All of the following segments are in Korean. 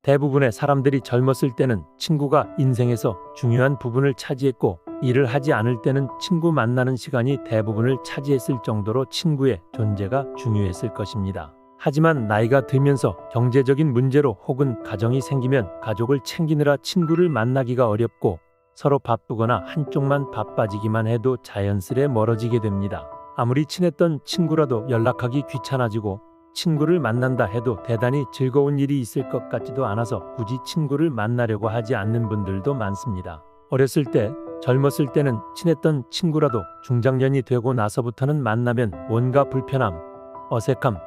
대부분의 사람들이 젊었을 때는 친구가 인생에서 중요한 부분을 차지했고, 일을 하지 않을 때는 친구 만나는 시간이 대부분을 차지했을 정도로 친구의 존재가 중요했을 것입니다. 하지만 나이가 들면서 경제적인 문제로 혹은 가정이 생기면 가족을 챙기느라 친구를 만나기가 어렵고, 서로 바쁘거나 한쪽만 바빠지기만 해도 자연스레 멀어지게 됩니다. 아무리 친했던 친구라도 연락하기 귀찮아지고, 친구를 만난다 해도 대단히 즐거운 일이 있을 것 같지도 않아서 굳이 친구를 만나려고 하지 않는 분들도 많습니다. 어렸을 때, 젊었을 때는 친했던 친구라도 중장년이 되고 나서부터는 만나면 뭔가 불편함, 어색함,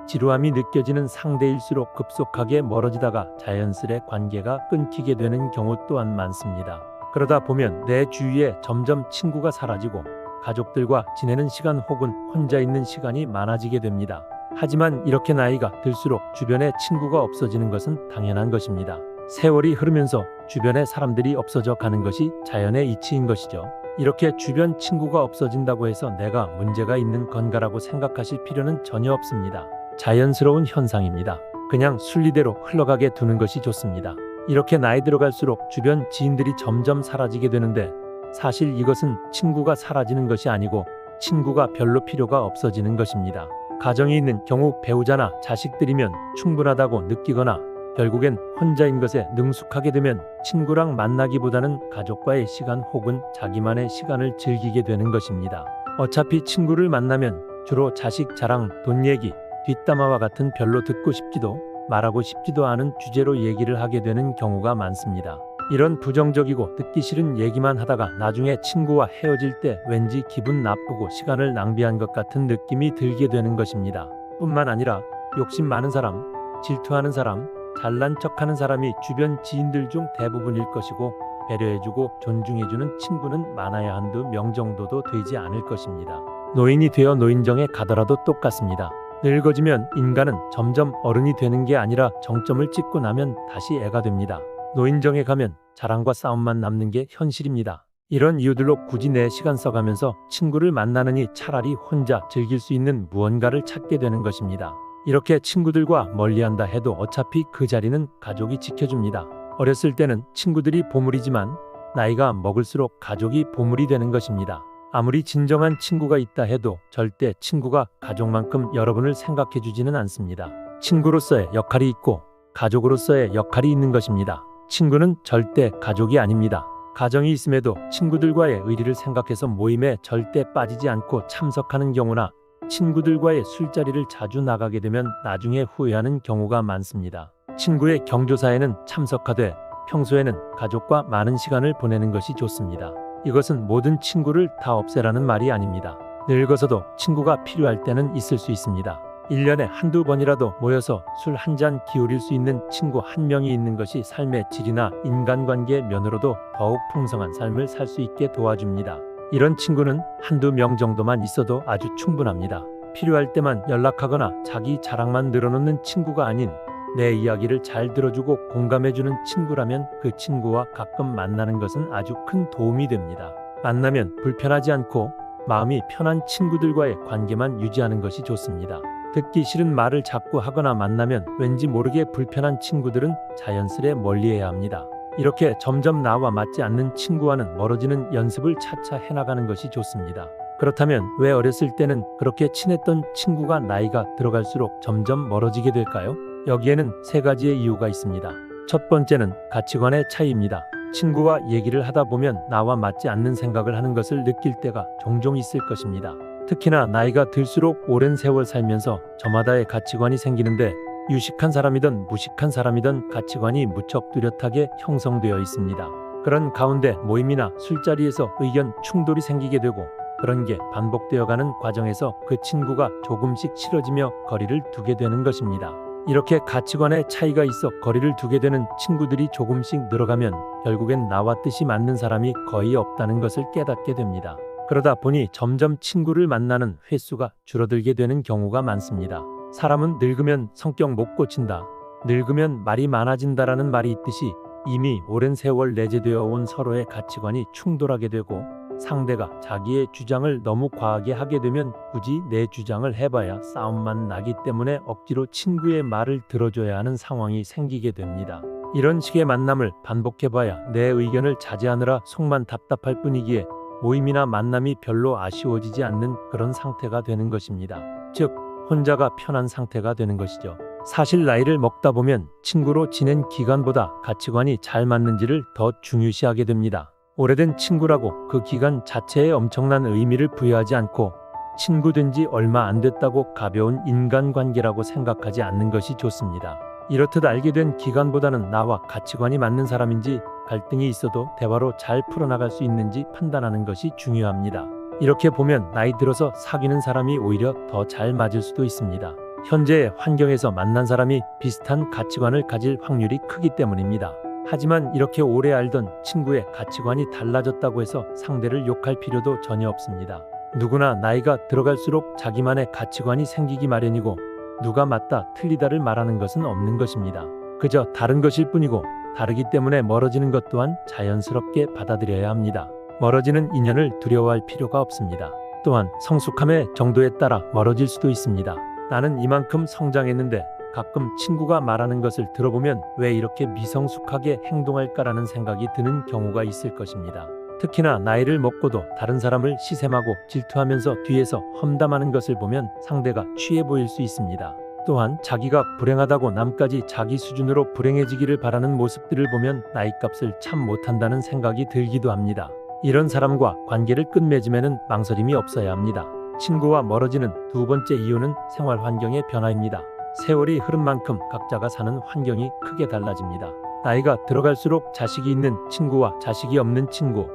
지루함이 느껴지는 상대일수록 급속하게 멀어지다가 자연스레 관계가 끊기게 되는 경우 또한 많습니다. 그러다 보면 내 주위에 점점 친구가 사라지고 가족들과 지내는 시간 혹은 혼자 있는 시간이 많아지게 됩니다. 하지만 이렇게 나이가 들수록 주변에 친구가 없어지는 것은 당연한 것입니다. 세월이 흐르면서 주변에 사람들이 없어져 가는 것이 자연의 이치인 것이죠. 이렇게 주변 친구가 없어진다고 해서 내가 문제가 있는 건가라고 생각하실 필요는 전혀 없습니다. 자연스러운 현상입니다. 그냥 순리대로 흘러가게 두는 것이 좋습니다. 이렇게 나이 들어갈수록 주변 지인들이 점점 사라지게 되는데, 사실 이것은 친구가 사라지는 것이 아니고 친구가 별로 필요가 없어지는 것입니다. 가정이 있는 경우 배우자나 자식들이면 충분하다고 느끼거나 결국엔 혼자인 것에 능숙하게 되면 친구랑 만나기보다는 가족과의 시간 혹은 자기만의 시간을 즐기게 되는 것입니다. 어차피 친구를 만나면 주로 자식 자랑, 돈 얘기, 뒷담화와 같은 별로 듣고 싶지도 말하고 싶지도 않은 주제로 얘기를 하게 되는 경우가 많습니다. 이런 부정적이고 듣기 싫은 얘기만 하다가 나중에 친구와 헤어질 때 왠지 기분 나쁘고 시간을 낭비한 것 같은 느낌이 들게 되는 것입니다. 뿐만 아니라 욕심 많은 사람, 질투하는 사람, 잘난 척하는 사람이 주변 지인들 중 대부분일 것이고, 배려해주고 존중해주는 친구는 많아야 한두 명 정도도 되지 않을 것입니다. 노인이 되어 노인정에 가더라도 똑같습니다. 늙어지면 인간은 점점 어른이 되는 게 아니라 정점을 찍고 나면 다시 애가 됩니다. 노인정에 가면 자랑과 싸움만 남는 게 현실입니다. 이런 이유들로 굳이 내 시간 써가면서 친구를 만나느니 차라리 혼자 즐길 수 있는 무언가를 찾게 되는 것입니다. 이렇게 친구들과 멀리한다 해도 어차피 그 자리는 가족이 지켜줍니다. 어렸을 때는 친구들이 보물이지만 나이가 먹을수록 가족이 보물이 되는 것입니다. 아무리 진정한 친구가 있다 해도 절대 친구가 가족만큼 여러분을 생각해 주지는 않습니다. 친구로서의 역할이 있고 가족으로서의 역할이 있는 것입니다. 친구는 절대 가족이 아닙니다. 가정이 있음에도 친구들과의 의리를 생각해서 모임에 절대 빠지지 않고 참석하는 경우나 친구들과의 술자리를 자주 나가게 되면 나중에 후회하는 경우가 많습니다. 친구의 경조사에는 참석하되 평소에는 가족과 많은 시간을 보내는 것이 좋습니다. 이것은 모든 친구를 다 없애라는 말이 아닙니다. 늙어서도 친구가 필요할 때는 있을 수 있습니다. 1년에 한두 번이라도 모여서 술 한 잔 기울일 수 있는 친구 한 명이 있는 것이 삶의 질이나 인간관계 면으로도 더욱 풍성한 삶을 살 수 있게 도와줍니다. 이런 친구는 한두 명 정도만 있어도 아주 충분합니다. 필요할 때만 연락하거나 자기 자랑만 늘어놓는 친구가 아닌 내 이야기를 잘 들어주고 공감해주는 친구라면 그 친구와 가끔 만나는 것은 아주 큰 도움이 됩니다. 만나면 불편하지 않고 마음이 편한 친구들과의 관계만 유지하는 것이 좋습니다. 듣기 싫은 말을 자꾸 하거나 만나면 왠지 모르게 불편한 친구들은 자연스레 멀리해야 합니다. 이렇게 점점 나와 맞지 않는 친구와는 멀어지는 연습을 차차 해나가는 것이 좋습니다. 그렇다면 왜 어렸을 때는 그렇게 친했던 친구가 나이가 들어갈수록 점점 멀어지게 될까요? 여기에는 세 가지의 이유가 있습니다. 첫 번째는 가치관의 차이입니다. 친구와 얘기를 하다 보면 나와 맞지 않는 생각을 하는 것을 느낄 때가 종종 있을 것입니다. 특히나 나이가 들수록 오랜 세월 살면서 저마다의 가치관이 생기는데, 유식한 사람이든 무식한 사람이든 가치관이 무척 뚜렷하게 형성되어 있습니다. 그런 가운데 모임이나 술자리에서 의견 충돌이 생기게 되고, 그런 게 반복되어가는 과정에서 그 친구가 조금씩 싫어지며 거리를 두게 되는 것입니다. 이렇게 가치관의 차이가 있어 거리를 두게 되는 친구들이 조금씩 늘어가면 결국엔 나와 뜻이 맞는 사람이 거의 없다는 것을 깨닫게 됩니다. 그러다 보니 점점 친구를 만나는 횟수가 줄어들게 되는 경우가 많습니다. 사람은 늙으면 성격 못 고친다, 늙으면 말이 많아진다라는 말이 있듯이 이미 오랜 세월 내재되어 온 서로의 가치관이 충돌하게 되고, 상대가 자기의 주장을 너무 과하게 하게 되면 굳이 내 주장을 해봐야 싸움만 나기 때문에 억지로 친구의 말을 들어줘야 하는 상황이 생기게 됩니다. 이런 식의 만남을 반복해봐야 내 의견을 자제하느라 속만 답답할 뿐이기에 모임이나 만남이 별로 아쉬워지지 않는 그런 상태가 되는 것입니다. 즉, 혼자가 편한 상태가 되는 것이죠. 사실 나이를 먹다 보면 친구로 지낸 기간보다 가치관이 잘 맞는지를 더 중요시하게 됩니다. 오래된 친구라고 그 기간 자체에 엄청난 의미를 부여하지 않고 친구 된 지 얼마 안 됐다고 가벼운 인간관계라고 생각하지 않는 것이 좋습니다. 이렇듯 알게 된 기간보다는 나와 가치관이 맞는 사람인지 갈등이 있어도 대화로 잘 풀어나갈 수 있는지 판단하는 것이 중요합니다. 이렇게 보면 나이 들어서 사귀는 사람이 오히려 더 잘 맞을 수도 있습니다. 현재의 환경에서 만난 사람이 비슷한 가치관을 가질 확률이 크기 때문입니다. 하지만 이렇게 오래 알던 친구의 가치관이 달라졌다고 해서 상대를 욕할 필요도 전혀 없습니다. 누구나 나이가 들어갈수록 자기만의 가치관이 생기기 마련이고 누가 맞다 틀리다를 말하는 것은 없는 것입니다. 그저 다른 것일 뿐이고 다르기 때문에 멀어지는 것 또한 자연스럽게 받아들여야 합니다. 멀어지는 인연을 두려워할 필요가 없습니다. 또한 성숙함의 정도에 따라 멀어질 수도 있습니다. 나는 이만큼 성장했는데 가끔 친구가 말하는 것을 들어보면 왜 이렇게 미성숙하게 행동할까라는 생각이 드는 경우가 있을 것입니다. 특히나 나이를 먹고도 다른 사람을 시샘하고 질투하면서 뒤에서 험담하는 것을 보면 상대가 취해 보일 수 있습니다. 또한 자기가 불행하다고 남까지 자기 수준으로 불행해지기를 바라는 모습들을 보면 나이값을 참 못한다는 생각이 들기도 합니다. 이런 사람과 관계를 끝맺음에는 망설임이 없어야 합니다. 친구와 멀어지는 두 번째 이유는 생활 환경의 변화입니다. 세월이 흐른 만큼 각자가 사는 환경이 크게 달라집니다. 나이가 들어갈수록 자식이 있는 친구와 자식이 없는 친구,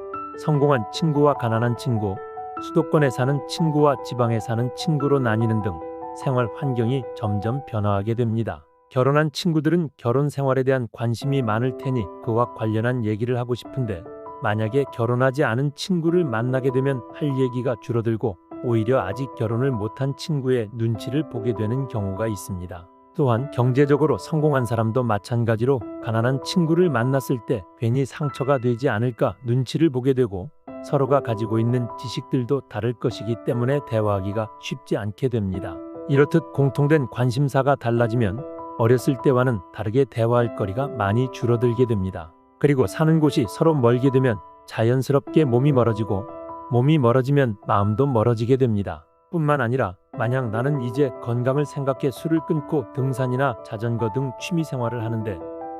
성공한 친구와 가난한 친구, 수도권에 사는 친구와 지방에 사는 친구로 나뉘는 등 생활 환경이 점점 변화하게 됩니다. 결혼한 친구들은 결혼 생활에 대한 관심이 많을 테니 그와 관련한 얘기를 하고 싶은데 만약에 결혼하지 않은 친구를 만나게 되면 할 얘기가 줄어들고 오히려 아직 결혼을 못한 친구의 눈치를 보게 되는 경우가 있습니다. 또한 경제적으로 성공한 사람도 마찬가지로 가난한 친구를 만났을 때 괜히 상처가 되지 않을까 눈치를 보게 되고 서로가 가지고 있는 지식들도 다를 것이기 때문에 대화하기가 쉽지 않게 됩니다. 이렇듯 공통된 관심사가 달라지면 어렸을 때와는 다르게 대화할 거리가 많이 줄어들게 됩니다. 그리고 사는 곳이 서로 멀게 되면 자연스럽게 몸이 멀어지고 몸이 멀어지면 마음도 멀어지게 됩니다. 뿐만 아니라 만약 나는 이제 건강을 생각해 술을 끊고 등산이나 자전거 등 취미 생활을 하는데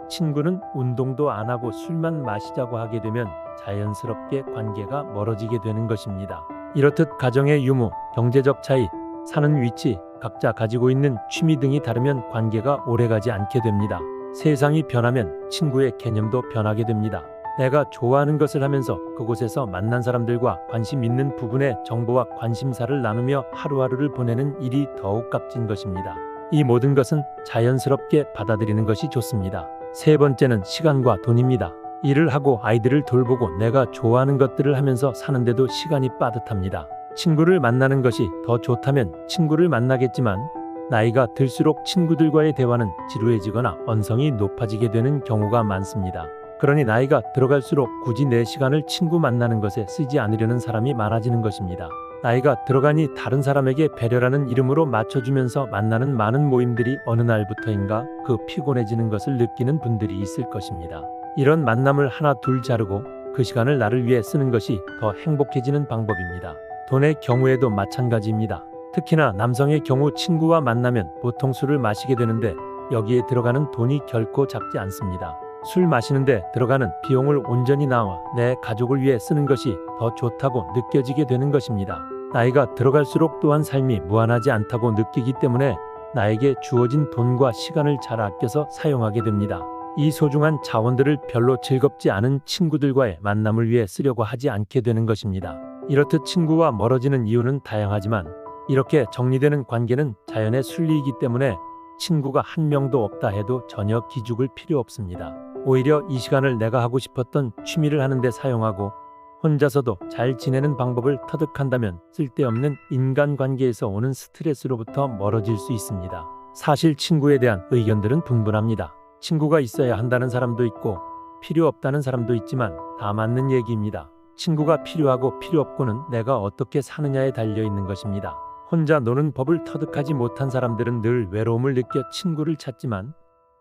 친구는 운동도 안 하고 술만 마시자고 하게 되면 자연스럽게 관계가 멀어지게 되는 것입니다. 이렇듯 가정의 유무, 경제적 차이, 사는 위치, 각자 가지고 있는 취미 등이 다르면 관계가 오래가지 않게 됩니다. 세상이 변하면 친구의 개념도 변하게 됩니다. 내가 좋아하는 것을 하면서 그곳에서 만난 사람들과 관심 있는 부분의 정보와 관심사를 나누며 하루하루를 보내는 일이 더욱 값진 것입니다. 이 모든 것은 자연스럽게 받아들이는 것이 좋습니다. 세 번째는 시간과 돈입니다. 일을 하고 아이들을 돌보고 내가 좋아하는 것들을 하면서 사는데도 시간이 빠듯합니다. 친구를 만나는 것이 더 좋다면 친구를 만나겠지만 나이가 들수록 친구들과의 대화는 지루해지거나 언성이 높아지게 되는 경우가 많습니다. 그러니 나이가 들어갈수록 굳이 내 시간을 친구 만나는 것에 쓰지 않으려는 사람이 많아지는 것입니다. 나이가 들어가니 다른 사람에게 배려라는 이름으로 맞춰주면서 만나는 많은 모임들이 어느 날부터인가 그 피곤해지는 것을 느끼는 분들이 있을 것입니다. 이런 만남을 하나 둘 자르고 그 시간을 나를 위해 쓰는 것이 더 행복해지는 방법입니다. 돈의 경우에도 마찬가지입니다. 특히나 남성의 경우 친구와 만나면 보통 술을 마시게 되는데 여기에 들어가는 돈이 결코 작지 않습니다. 술 마시는데 들어가는 비용을 온전히 나와 내 가족을 위해 쓰는 것이 더 좋다고 느껴지게 되는 것입니다. 나이가 들어갈수록 또한 삶이 무한하지 않다고 느끼기 때문에 나에게 주어진 돈과 시간을 잘 아껴서 사용하게 됩니다. 이 소중한 자원들을 별로 즐겁지 않은 친구들과의 만남을 위해 쓰려고 하지 않게 되는 것입니다. 이렇듯 친구와 멀어지는 이유는 다양하지만 이렇게 정리되는 관계는 자연의 순리이기 때문에 친구가 한 명도 없다 해도 전혀 기죽을 필요 없습니다. 오히려 이 시간을 내가 하고 싶었던 취미를 하는데 사용하고 혼자서도 잘 지내는 방법을 터득한다면 쓸데없는 인간관계에서 오는 스트레스로부터 멀어질 수 있습니다. 사실 친구에 대한 의견들은 분분합니다. 친구가 있어야 한다는 사람도 있고 필요 없다는 사람도 있지만 다 맞는 얘기입니다. 친구가 필요하고 필요 없고는 내가 어떻게 사느냐에 달려 있는 것입니다. 혼자 노는 법을 터득하지 못한 사람들은 늘 외로움을 느껴 친구를 찾지만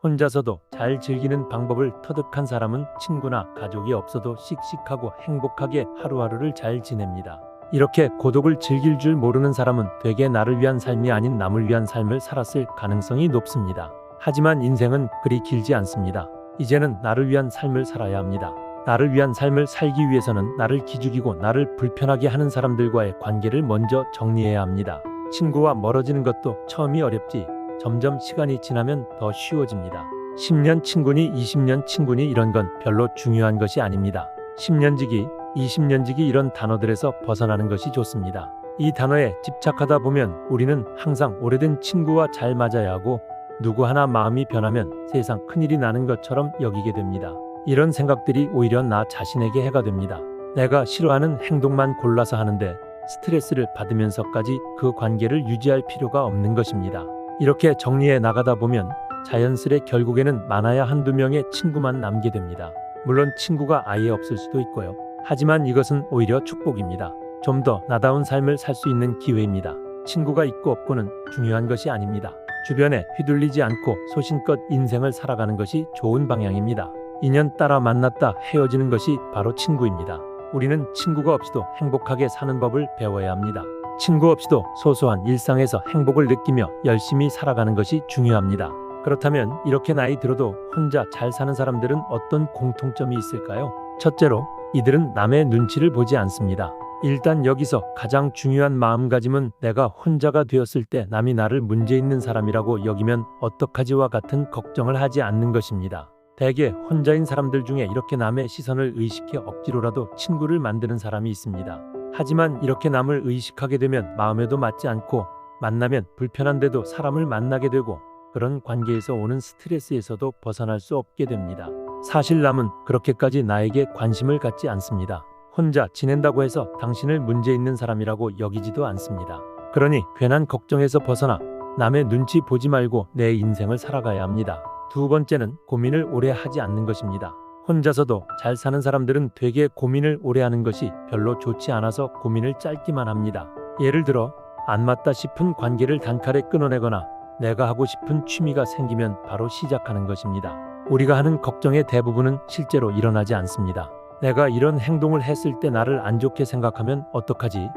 혼자서도 잘 즐기는 방법을 터득한 사람은 친구나 가족이 없어도 씩씩하고 행복하게 하루하루를 잘 지냅니다. 이렇게 고독을 즐길 줄 모르는 사람은 되게 나를 위한 삶이 아닌 남을 위한 삶을 살았을 가능성이 높습니다. 하지만 인생은 그리 길지 않습니다. 이제는 나를 위한 삶을 살아야 합니다. 나를 위한 삶을 살기 위해서는 나를 기죽이고 나를 불편하게 하는 사람들과의 관계를 먼저 정리해야 합니다. 친구와 멀어지는 것도 처음이 어렵지 점점 시간이 지나면 더 쉬워집니다. 10년 친구니 20년 친구니 이런 건 별로 중요한 것이 아닙니다. 10년지기, 20년지기 이런 단어들에서 벗어나는 것이 좋습니다. 이 단어에 집착하다 보면 우리는 항상 오래된 친구와 잘 맞아야 하고 누구 하나 마음이 변하면 세상 큰일이 나는 것처럼 여기게 됩니다. 이런 생각들이 오히려 나 자신에게 해가 됩니다. 내가 싫어하는 행동만 골라서 하는데 스트레스를 받으면서까지 그 관계를 유지할 필요가 없는 것입니다. 이렇게 정리해 나가다 보면 자연스레 결국에는 많아야 한두 명의 친구만 남게 됩니다. 물론 친구가 아예 없을 수도 있고요. 하지만 이것은 오히려 축복입니다. 좀 더 나다운 삶을 살 수 있는 기회입니다. 친구가 있고 없고는 중요한 것이 아닙니다. 주변에 휘둘리지 않고 소신껏 인생을 살아가는 것이 좋은 방향입니다. 인연 따라 만났다 헤어지는 것이 바로 친구입니다. 우리는 친구가 없이도 행복하게 사는 법을 배워야 합니다. 친구 없이도 소소한 일상에서 행복을 느끼며 열심히 살아가는 것이 중요합니다. 그렇다면 이렇게 나이 들어도 혼자 잘 사는 사람들은 어떤 공통점이 있을까요? 첫째로, 이들은 남의 눈치를 보지 않습니다. 일단 여기서 가장 중요한 마음가짐은 내가 혼자가 되었을 때 남이 나를 문제 있는 사람이라고 여기면 어떡하지와 같은 걱정을 하지 않는 것입니다. 대개 혼자인 사람들 중에 이렇게 남의 시선을 의식해 억지로라도 친구를 만드는 사람이 있습니다. 하지만 이렇게 남을 의식하게 되면 마음에도 맞지 않고 만나면 불편한데도 사람을 만나게 되고 그런 관계에서 오는 스트레스에서도 벗어날 수 없게 됩니다. 사실 남은 그렇게까지 나에게 관심을 갖지 않습니다. 혼자 지낸다고 해서 당신을 문제 있는 사람이라고 여기지도 않습니다. 그러니 괜한 걱정에서 벗어나 남의 눈치 보지 말고 내 인생을 살아가야 합니다. 두 번째는 고민을 오래 하지 않는 것입니다. 혼자서도 잘 사는 사람들은 되게 고민을 오래 하는 것이 별로 좋지 않아서 고민을 짧게만 합니다. 예를 들어 안 맞다 싶은 관계를 단칼에 끊어내거나 내가 하고 싶은 취미가 생기면 바로 시작하는 것입니다. 우리가 하는 걱정의 대부분은 실제로 일어나지 않습니다. 내가 이런 행동을 했을 때 나를 안 좋게 생각하면 어떡하지?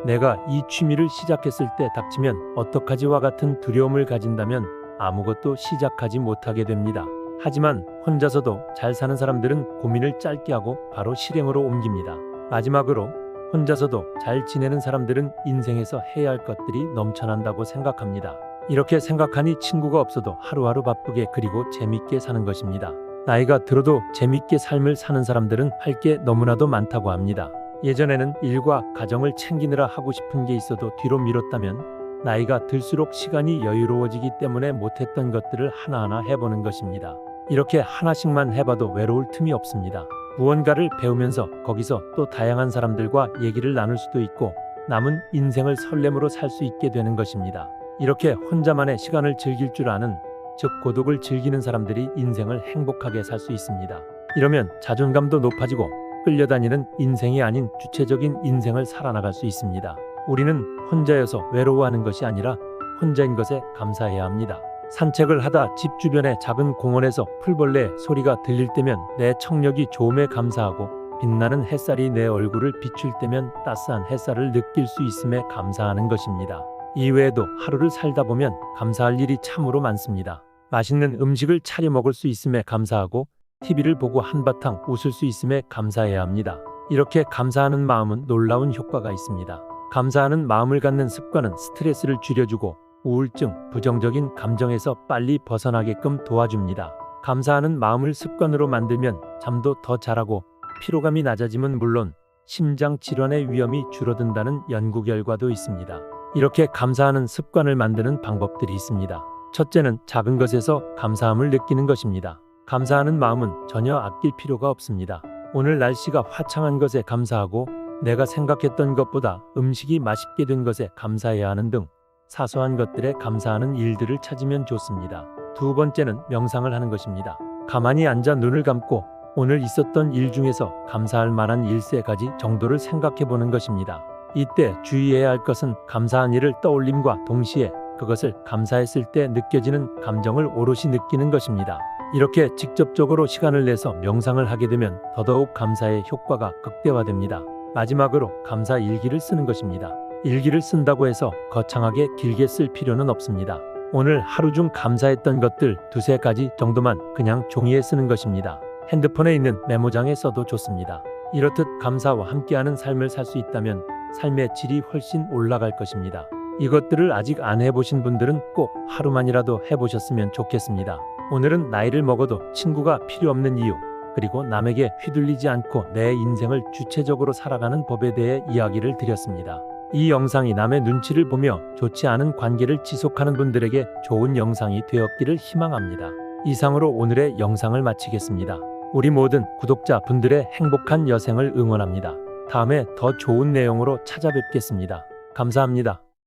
내가 이 취미를 시작했을 때 닥치면 어떡하지와 같은 두려움을 가진다면 아무것도 시작하지 못하게 됩니다. 하지만 혼자서도 잘 사는 사람들은 고민을 짧게 하고 바로 실행으로 옮깁니다. 마지막으로 혼자서도 잘 지내는 사람들은 인생에서 해야 할 것들이 넘쳐난다고 생각합니다. 이렇게 생각하니 친구가 없어도 하루하루 바쁘게 그리고 재밌게 사는 것입니다. 나이가 들어도 재밌게 삶을 사는 사람들은 할 게 너무나도 많다고 합니다. 예전에는 일과 가정을 챙기느라 하고 싶은 게 있어도 뒤로 미뤘다면 나이가 들수록 시간이 여유로워지기 때문에 못했던 것들을 하나하나 해보는 것입니다. 이렇게 하나씩만 해봐도 외로울 틈이 없습니다. 무언가를 배우면서 거기서 또 다양한 사람들과 얘기를 나눌 수도 있고 남은 인생을 설렘으로 살 수 있게 되는 것입니다. 이렇게 혼자만의 시간을 즐길 줄 아는, 즉 고독을 즐기는 사람들이 인생을 행복하게 살 수 있습니다. 이러면 자존감도 높아지고 끌려다니는 인생이 아닌 주체적인 인생을 살아나갈 수 있습니다. 우리는 혼자여서 외로워하는 것이 아니라 혼자인 것에 감사해야 합니다. 산책을 하다 집 주변의 작은 공원에서 풀벌레 소리가 들릴 때면 내 청력이 좋음에 감사하고 빛나는 햇살이 내 얼굴을 비출 때면 따스한 햇살을 느낄 수 있음에 감사하는 것입니다. 이외에도 하루를 살다 보면 감사할 일이 참으로 많습니다. 맛있는 음식을 차려 먹을 수 있음에 감사하고 TV를 보고 한바탕 웃을 수 있음에 감사해야 합니다. 이렇게 감사하는 마음은 놀라운 효과가 있습니다. 감사하는 마음을 갖는 습관은 스트레스를 줄여주고 우울증, 부정적인 감정에서 빨리 벗어나게끔 도와줍니다. 감사하는 마음을 습관으로 만들면 잠도 더 잘하고 피로감이 낮아짐은 물론 심장 질환의 위험이 줄어든다는 연구 결과도 있습니다. 이렇게 감사하는 습관을 만드는 방법들이 있습니다. 첫째는 작은 것에서 감사함을 느끼는 것입니다. 감사하는 마음은 전혀 아낄 필요가 없습니다. 오늘 날씨가 화창한 것에 감사하고 내가 생각했던 것보다 음식이 맛있게 된 것에 감사해야 하는 등 사소한 것들에 감사하는 일들을 찾으면 좋습니다. 두 번째는 명상을 하는 것입니다. 가만히 앉아 눈을 감고 오늘 있었던 일 중에서 감사할 만한 일세 가지 정도를 생각해 보는 것입니다. 이때 주의해야 할 것은 감사한 일을 떠올림과 동시에 그것을 감사했을 때 느껴지는 감정을 오롯이 느끼는 것입니다. 이렇게 직접적으로 시간을 내서 명상을 하게 되면 더더욱 감사의 효과가 극대화됩니다. 마지막으로 감사 일기를 쓰는 것입니다. 일기를 쓴다고 해서 거창하게 길게 쓸 필요는 없습니다. 오늘 하루 중 감사했던 것들 두세 가지 정도만 그냥 종이에 쓰는 것입니다. 핸드폰에 있는 메모장에 써도 좋습니다. 이렇듯 감사와 함께하는 삶을 살 수 있다면 삶의 질이 훨씬 올라갈 것입니다. 이것들을 아직 안 해보신 분들은 꼭 하루만이라도 해보셨으면 좋겠습니다. 오늘은 나이를 먹어도 친구가 필요 없는 이유, 그리고 남에게 휘둘리지 않고 내 인생을 주체적으로 살아가는 법에 대해 이야기를 드렸습니다. 이 영상이 남의 눈치를 보며 좋지 않은 관계를 지속하는 분들에게 좋은 영상이 되었기를 희망합니다. 이상으로 오늘의 영상을 마치겠습니다. 우리 모든 구독자 분들의 행복한 여생을 응원합니다. 다음에 더 좋은 내용으로 찾아뵙겠습니다. 감사합니다.